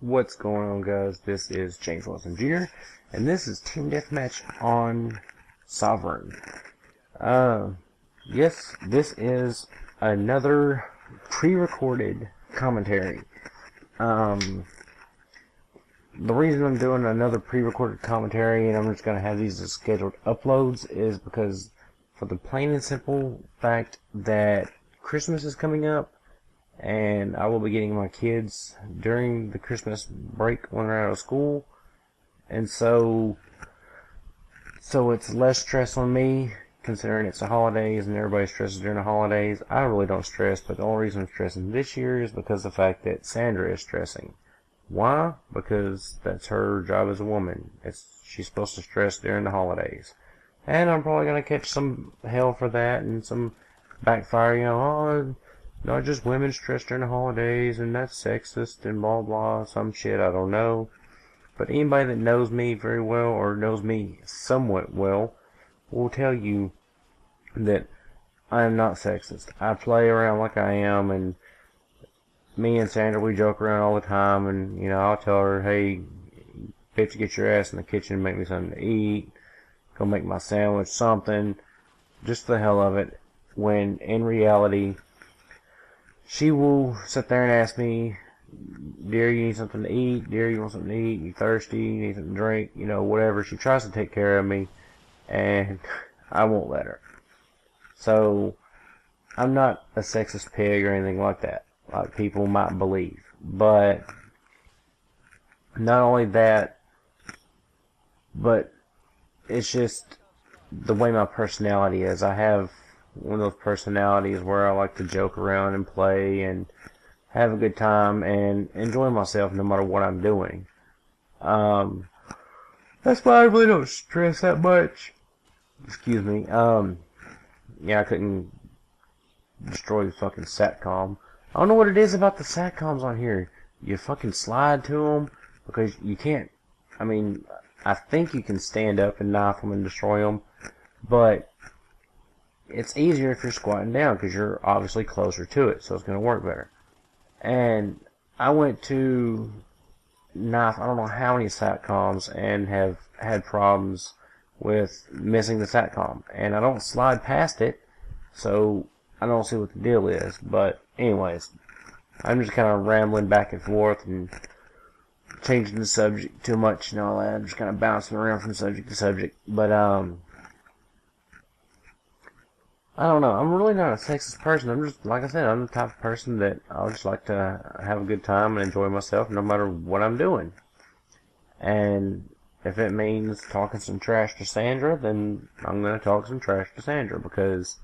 What's going on, guys? This is JamesWatsonJr, and this is Team Deathmatch on Sovereign. Yes, this is another pre-recorded commentary. The reason I'm doing another pre-recorded commentary and I'm just going to have these as scheduled uploads is because for the plain and simple fact that Christmas is coming up, and I will be getting my kids during the Christmas break when they're out of school, and so it's less stress on me, considering it's the holidays and everybody stresses during the holidays. I really don't stress, but the only reason I'm stressing this year is because of the fact that Sandra is stressing. Why? Because that's her job as a woman. She's supposed to stress during the holidays. And I'm probably going to catch some hell for that and some backfire, oh, not just women stress during the holidays, and that's sexist, and blah blah, some shit, I don't know. But anybody that knows me very well, or knows me somewhat well, will tell you that I am not sexist. I play around like I am, and me and Sandra, we joke around all the time, and, I'll tell her, hey, bitch, get your ass in the kitchen and make me something to eat, go make my sandwich, something, just for the hell of it, when in reality, she will sit there and ask me, dear, you need something to eat? Dear, you want something to eat? You thirsty? You need something to drink? Whatever. She tries to take care of me, and I won't let her. So, I'm not a sexist pig or anything like that, like people might believe. But, not only that, but it's just the way my personality is. I have one of those personalities where I like to joke around and play and have a good time and enjoy myself no matter what I'm doing. That's why I really don't stress that much. Excuse me. Yeah, I couldn't destroy the fucking SATCOM. I don't know what it is about the SATCOMs on here. You fucking slide to them because you can't. I mean, I think you can stand up and knife them and destroy them, but it's easier if you're squatting down because you're obviously closer to it, so it's going to work better. And I went to knife I don't know how many SATCOMs and have had problems with missing the SATCOM. And I don't slide past it, so I don't see what the deal is. But anyways, I'm just kind of rambling back and forth and changing the subject too much and all that. I'm just kind of bouncing around from subject to subject. But I don't know. I'm really not a sexist person. I'm just, like I said, I'm the type of person that I just like to have a good time and enjoy myself no matter what I'm doing. And if it means talking some trash to Sandra, then I'm going to talk some trash to Sandra because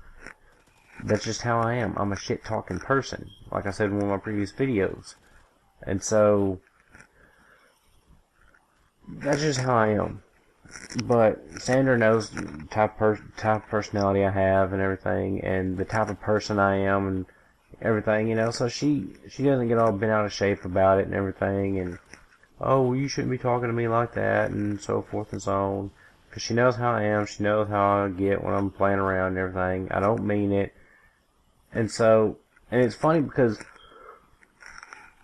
that's just how I am. I'm a shit-talking person, like I said in one of my previous videos. And so, that's just how I am. But Sandra knows the type of personality I have and everything, and the type of person I am and everything, so she doesn't get all bent out of shape about it and everything, and, oh, well, you shouldn't be talking to me like that, and so forth and so on, because she knows how I am, she knows how I get when I'm playing around and everything. I don't mean it, and so, and it's funny because,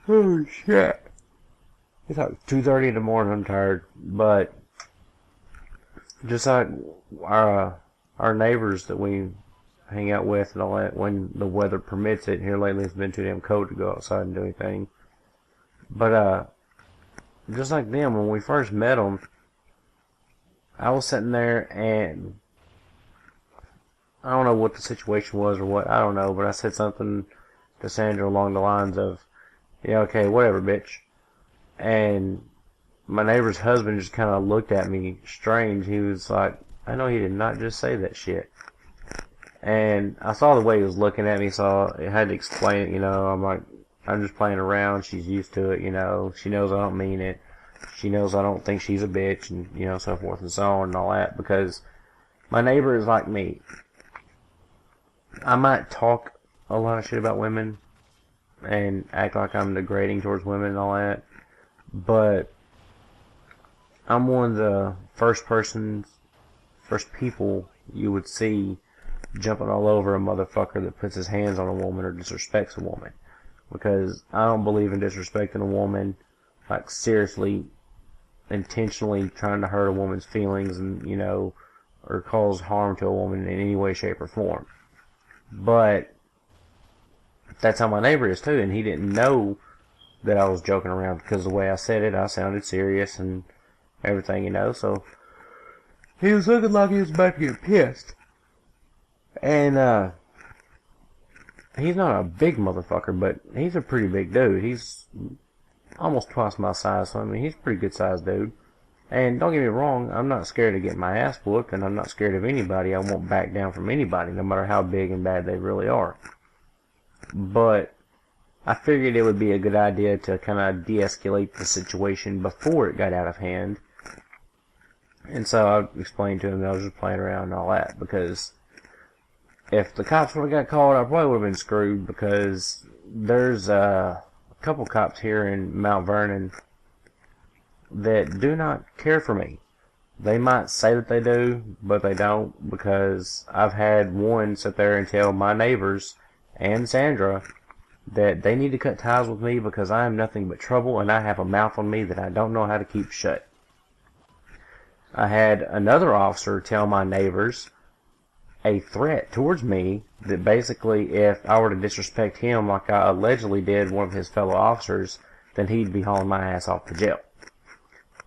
oh, shit, it's like 2:30 in the morning, I'm tired, but just like our neighbors that we hang out with and all that, when the weather permits it. Here lately it's been too damn cold to go outside and do anything. But just like them, when we first met them, I was sitting there and I don't know what the situation was or what, I don't know, but I said something to Sandra along the lines of, yeah, okay, whatever, bitch. And my neighbor's husband just kind of looked at me strange. He was like, I know he did not just say that shit. And I saw the way he was looking at me, so I had to explain it, I'm like, I'm just playing around. She's used to it, She knows I don't mean it. She knows I don't think she's a bitch, and, so forth and so on and all that, because my neighbor is like me. I might talk a lot of shit about women and act like I'm degrading towards women and all that, but I'm one of the first people you would see jumping all over a motherfucker that puts his hands on a woman or disrespects a woman. Because I don't believe in disrespecting a woman. like seriously, intentionally trying to hurt a woman's feelings and, you know, or cause harm to a woman in any way, shape, or form. But that's how my neighbor is too, and he didn't know that I was joking around because the way I said it, I sounded serious and everything, you know, so he was looking like he was about to get pissed. And, he's not a big motherfucker, but he's a pretty big dude. He's almost twice my size, so I mean, he's a pretty good sized dude. And don't get me wrong, I'm not scared of getting my ass whooped, and I'm not scared of anybody. I won't back down from anybody, no matter how big and bad they really are. But I figured it would be a good idea to kind of de-escalate the situation before it got out of hand. And so I explained to him that I was just playing around and all that, because if the cops would have got called, I probably would have been screwed, because there's a couple cops here in Mount Vernon that do not care for me. They might say that they do, but they don't, because I've had one sit there and tell my neighbors and Sandra that they need to cut ties with me because I am nothing but trouble and I have a mouth on me that I don't know how to keep shut. I had another officer tell my neighbors a threat towards me that basically if I were to disrespect him like I allegedly did one of his fellow officers, then he'd be hauling my ass off to jail.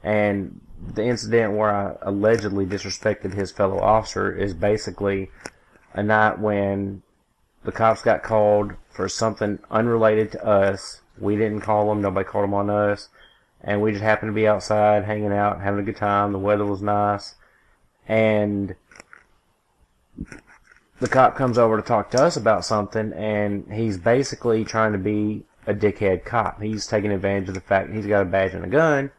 And the incident where I allegedly disrespected his fellow officer is basically a night when the cops got called for something unrelated to us. We didn't call them, nobody called them on us, and we just happened to be outside hanging out, having a good time. The weather was nice, and the cop comes over to talk to us about something, and he's basically trying to be a dickhead cop. He's taking advantage of the fact that he's got a badge and a gun,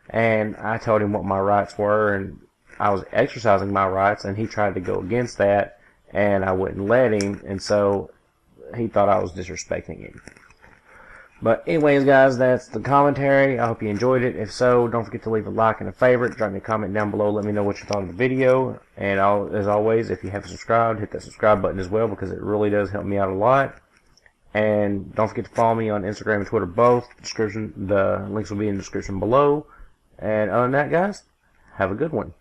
and I told him what my rights were, and I was exercising my rights, and he tried to go against that, and I wouldn't let him, and so he thought I was disrespecting him. But anyways, guys, that's the commentary. I hope you enjoyed it. If so, don't forget to leave a like and a favorite. Drop me a comment down below. Let me know what you thought of the video. And as always, if you haven't subscribed, hit that subscribe button as well, because it really does help me out a lot. And don't forget to follow me on Instagram and Twitter both. The links will be in the description below. And other than that, guys, have a good one.